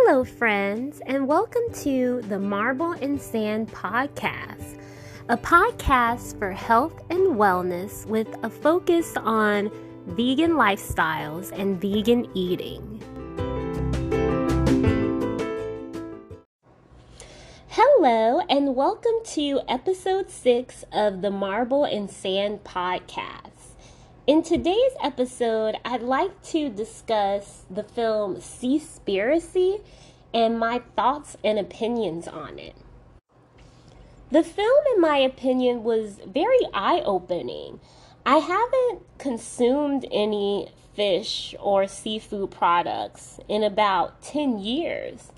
Hello, friends, and welcome to the Marble and Sand podcast, a podcast for health and wellness with a focus on vegan lifestyles and vegan eating. Hello, and welcome to episode 6 of the Marble and Sand podcast. In today's episode, I'd like to discuss the film Seaspiracy and my thoughts and opinions on it. The film, in my opinion, was very eye-opening. I haven't consumed any fish or seafood products in about 10 years.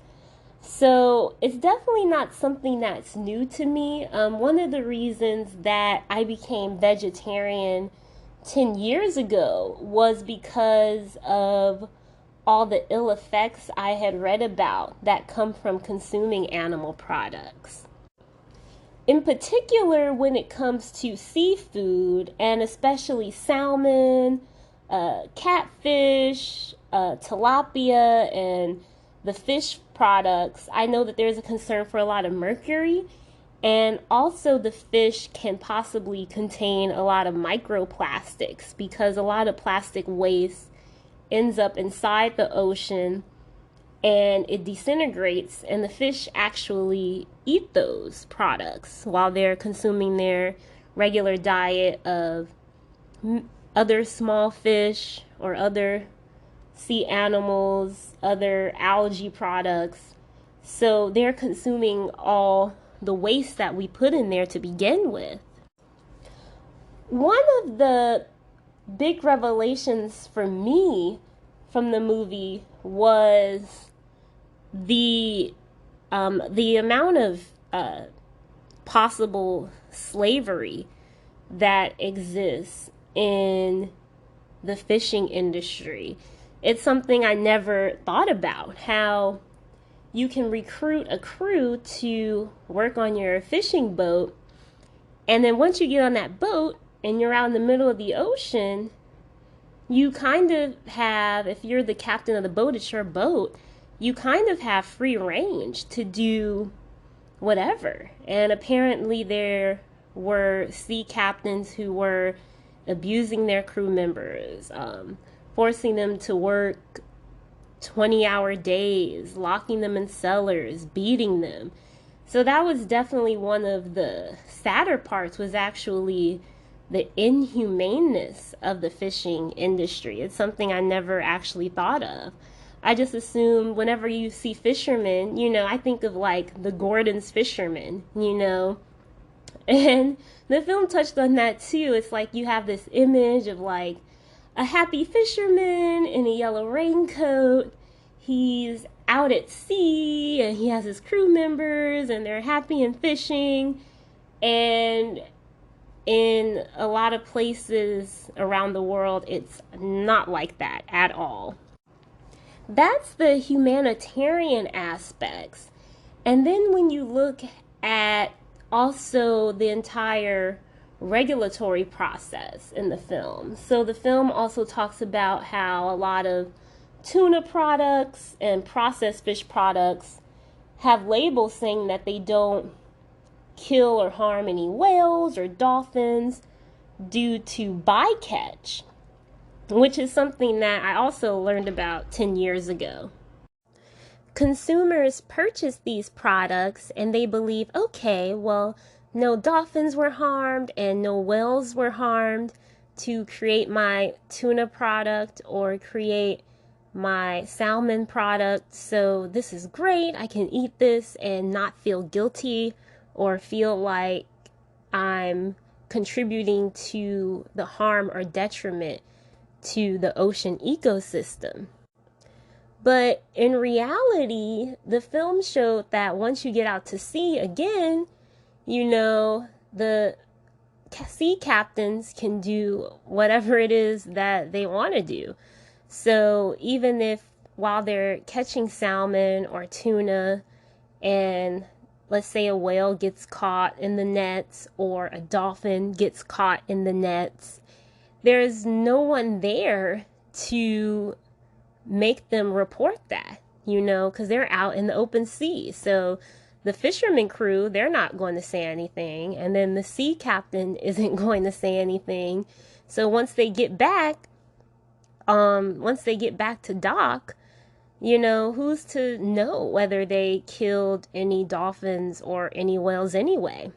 So it's definitely not something that's new to me. One of the reasons that I became vegetarian 10 years ago was because of all the ill effects I had read about that come from consuming animal products. In particular, when it comes to seafood, and especially salmon, catfish, tilapia, and the fish products, I know that there's a concern for a lot of mercury. And also the fish can possibly contain a lot of microplastics because a lot of plastic waste ends up inside the ocean and it disintegrates, and the fish actually eat those products while they're consuming their regular diet of other small fish or other sea animals, other algae products. So they're consuming all the waste that we put in there to begin with. One of the big revelations for me from the movie was the amount of possible slavery that exists in the fishing industry. It's something I never thought about, how you can recruit a crew to work on your fishing boat, and then once you get on that boat and you're out in the middle of the ocean, you kind of have, if you're the captain of the boat, it's your boat, you kind of have free range to do whatever. And apparently there were sea captains who were abusing their crew members, forcing them to work 20-hour days, locking them in cellars, beating them. So that was definitely one of the sadder parts, was actually the inhumaneness of the fishing industry. It's something I never actually thought of. I just assumed whenever you see fishermen, I think of like the Gordon's fishermen, and the film touched on that too. It's like you have this image of like a happy fisherman in a yellow raincoat. He's out at sea and he has his crew members and they're happy and fishing. And in a lot of places around the world, it's not like that at all. That's the humanitarian aspects. And then when you look at also the entire regulatory process in the film. So the film also talks about how a lot of tuna products and processed fish products have labels saying that they don't kill or harm any whales or dolphins due to bycatch, which is something that I also learned about 10 years ago. Consumers purchase these products and they believe, okay, well, no dolphins were harmed and no whales were harmed to create my tuna product or create my salmon product. So this is great. I can eat this and not feel guilty or feel like I'm contributing to the harm or detriment to the ocean ecosystem. But in reality, the film showed that once you get out to sea again, the sea captains can do whatever it is that they want to do. So even if while they're catching salmon or tuna and let's say a whale gets caught in the nets or a dolphin gets caught in the nets, there's no one there to make them report that. because they're out in the open sea. So the fisherman crew, they're not going to say anything. And then the sea captain isn't going to say anything. So once they get back to dock, who's to know whether they killed any dolphins or any whales anyway?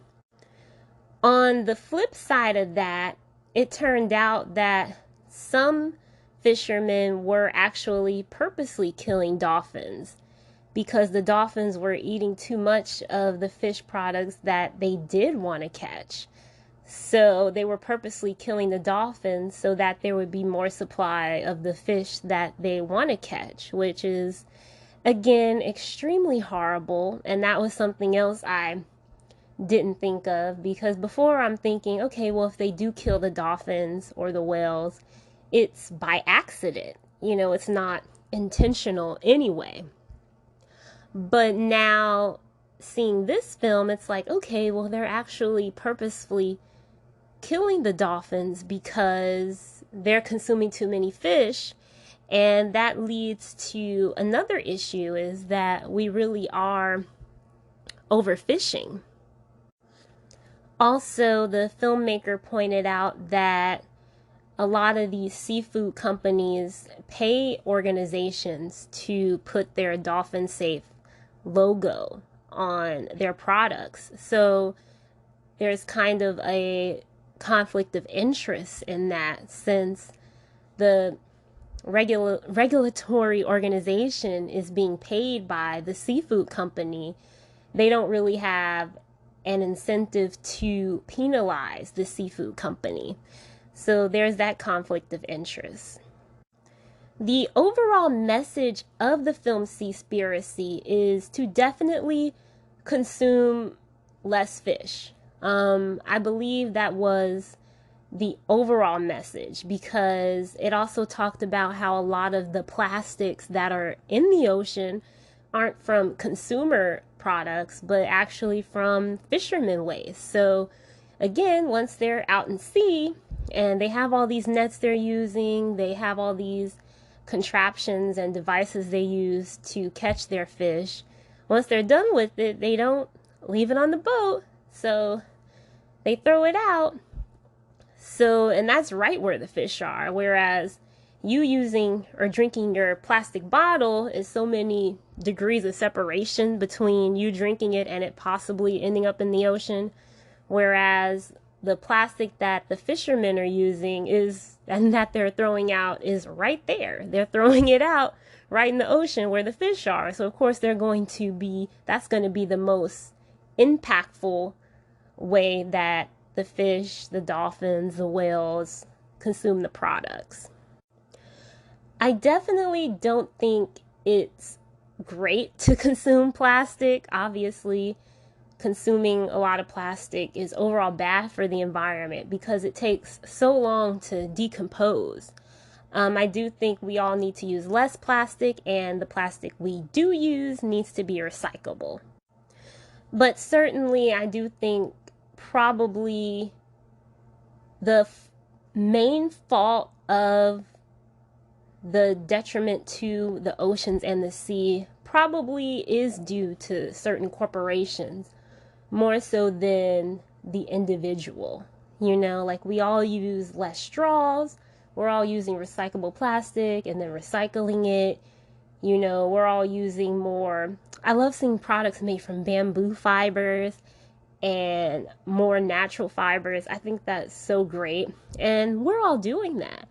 On the flip side of that, it turned out that some fishermen were actually purposely killing dolphins because the dolphins were eating too much of the fish products that they did want to catch. So they were purposely killing the dolphins so that there would be more supply of the fish that they want to catch, which is, again, extremely horrible. And that was something else I didn't think of, because before I'm thinking, okay, well, if they do kill the dolphins or the whales, it's by accident. It's not intentional anyway. But now seeing this film, it's like, okay, well, they're actually purposefully killing the dolphins because they're consuming too many fish. And that leads to another issue, is that we really are overfishing. Also, the filmmaker pointed out that a lot of these seafood companies pay organizations to put their dolphin safe logo on their products. So there's kind of a conflict of interest in that, since the regulatory organization is being paid by the seafood company. They don't really have an incentive to penalize the seafood company. So there's that conflict of interest. The overall message of the film Seaspiracy is to definitely consume less fish. I believe that was the overall message, because it also talked about how a lot of the plastics that are in the ocean aren't from consumer products, but actually from fishermen waste. So again, once they're out in sea and they have all these nets they're using, they have all these contraptions and devices they use to catch their fish, once they're done with it, they don't leave it on the boat. So they throw it out. So, and that's right where the fish are. Whereas you using or drinking your plastic bottle is so many degrees of separation between you drinking it and it possibly ending up in the ocean. Whereas the plastic that the fishermen are using and that they're throwing out is right there. They're throwing it out right in the ocean where the fish are. So of course that's going to be the most impactful way that the fish, the dolphins, the whales consume the products. I definitely don't think it's great to consume plastic. Obviously, consuming a lot of plastic is overall bad for the environment because it takes so long to decompose. I do think we all need to use less plastic, and the plastic we do use needs to be recyclable. But certainly, I do think probably the main fault of the detriment to the oceans and the sea probably is due to certain corporations, more so than the individual. Like we all use less straws, we're all using recyclable plastic and then recycling it. We're all using more. I love seeing products made from bamboo fibers and more natural fibers. I think that's so great. And we're all doing that.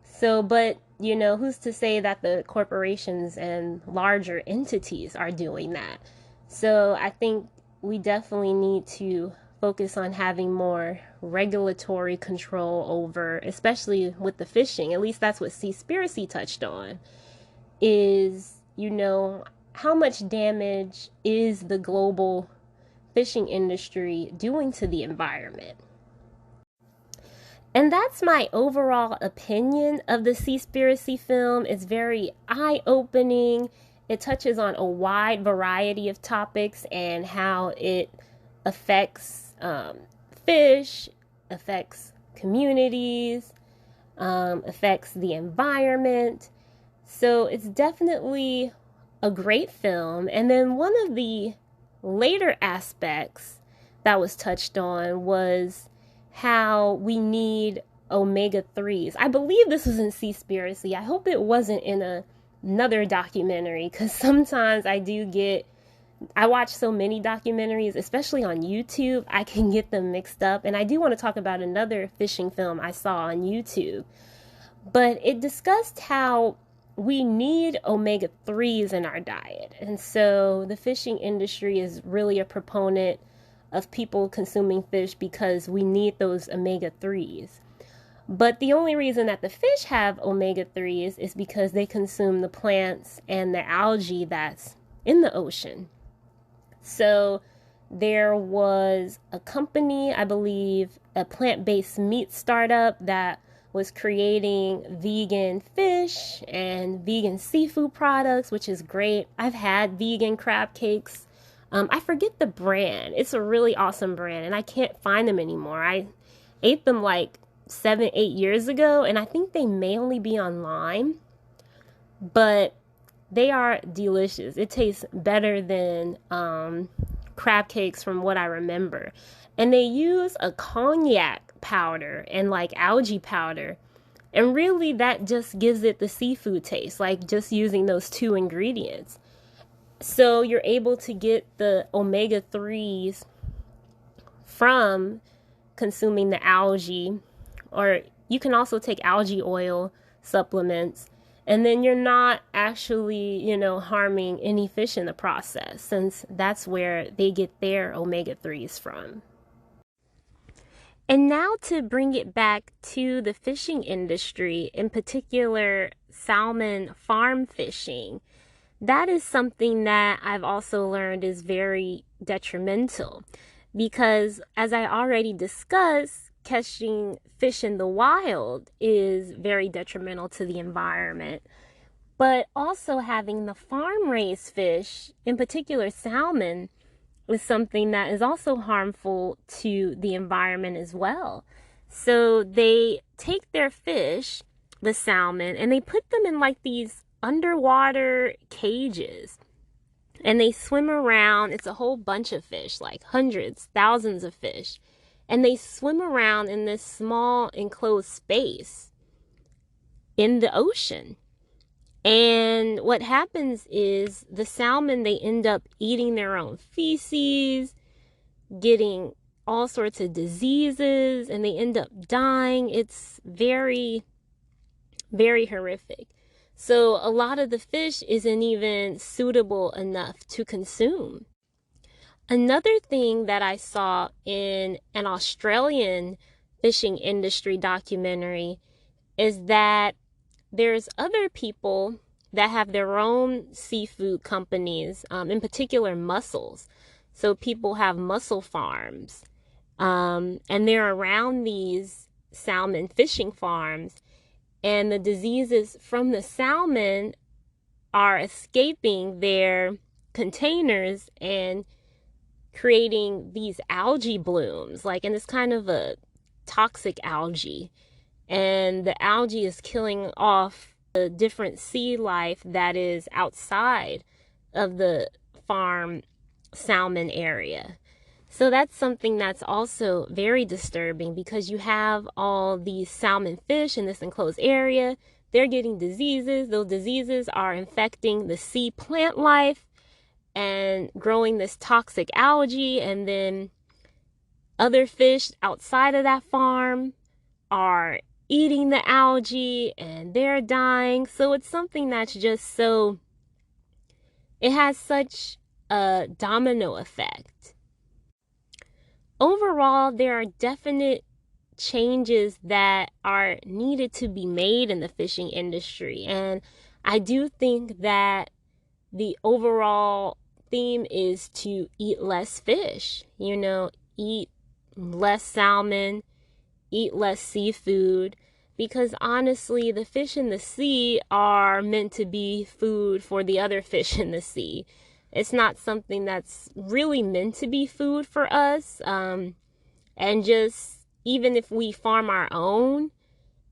So, but, who's to say that the corporations and larger entities are doing that? So I think we definitely need to focus on having more regulatory control over, especially with the fishing. At least that's what Seaspiracy touched on, is, how much damage is the global fishing industry doing to the environment? And that's my overall opinion of the Seaspiracy film. It's very eye-opening. It touches on a wide variety of topics and how it affects fish, affects communities, affects the environment. So it's definitely a great film. And then one of the later aspects that was touched on was how we need omega 3s. I believe this was in Seaspiracy. I hope it wasn't in another documentary, because sometimes I watch so many documentaries, especially on YouTube, I can get them mixed up. And I do want to talk about another fishing film I saw on YouTube. But it discussed how we need omega 3s in our diet. And so the fishing industry is really a proponent of people consuming fish because we need those omega 3s. But the only reason that the fish have omega 3s is because they consume the plants and the algae that's in the ocean. So there was a company, I believe, a plant-based meat startup that was creating vegan fish and vegan seafood products, which is great. I've had vegan crab cakes. I forget the brand. It's a really awesome brand, and I can't find them anymore. I ate them like 7-8 years ago, and I think they may only be online, but they are delicious. It tastes better than crab cakes from what I remember. And they use a cognac powder and like algae powder. And really that just gives it the seafood taste, like just using those two ingredients. So you're able to get the omega 3s from consuming the algae, or you can also take algae oil supplements. And then you're not actually, harming any fish in the process, since that's where they get their omega 3s from. And now to bring it back to the fishing industry, in particular salmon farm fishing, that is something that I've also learned is very detrimental, because as I already discussed, catching fish in the wild is very detrimental to the environment. But also having the farm-raised fish, in particular salmon, is something that is also harmful to the environment as well. So they take their fish, the salmon, and they put them in like these underwater cages. And they swim around. It's a whole bunch of fish, like hundreds, thousands of fish. And they swim around in this small enclosed space in the ocean. And what happens is the salmon, they end up eating their own feces, getting all sorts of diseases, and they end up dying. It's very, very horrific. So a lot of the fish isn't even suitable enough to consume. Another thing that I saw in an Australian fishing industry documentary is that there's other people that have their own seafood companies, in particular mussels. So people have mussel farms, and they're around these salmon fishing farms, and the diseases from the salmon are escaping their containers and creating these algae blooms, and it's kind of a toxic algae, and the algae is killing off the different sea life that is outside of the farm salmon area. So that's something that's also very disturbing, because you have all these salmon fish in this enclosed area. They're getting diseases. Those diseases are infecting the sea plant life and growing this toxic algae, and then other fish outside of that farm are eating the algae and they're dying. So it's something that's just it has such a domino effect. Overall, there are definite changes that are needed to be made in the fishing industry, and I do think that the overall theme is to eat less fish, eat less salmon, eat less seafood, because honestly, the fish in the sea are meant to be food for the other fish in the sea. It's not something that's really meant to be food for us. And just, even if we farm our own,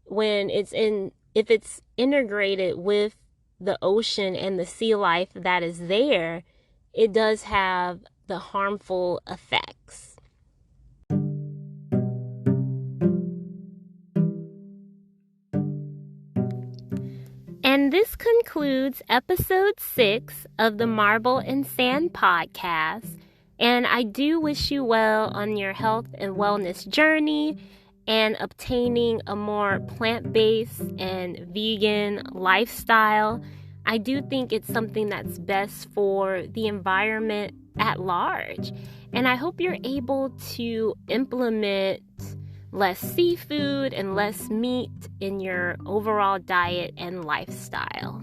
if it's integrated with the ocean and the sea life that is there, it does have the harmful effects. And this concludes episode 6 of the Marble and Sand podcast. And I do wish you well on your health and wellness journey and obtaining a more plant-based and vegan lifestyle. I do think it's something that's best for the environment at large. And I hope you're able to implement less seafood and less meat in your overall diet and lifestyle.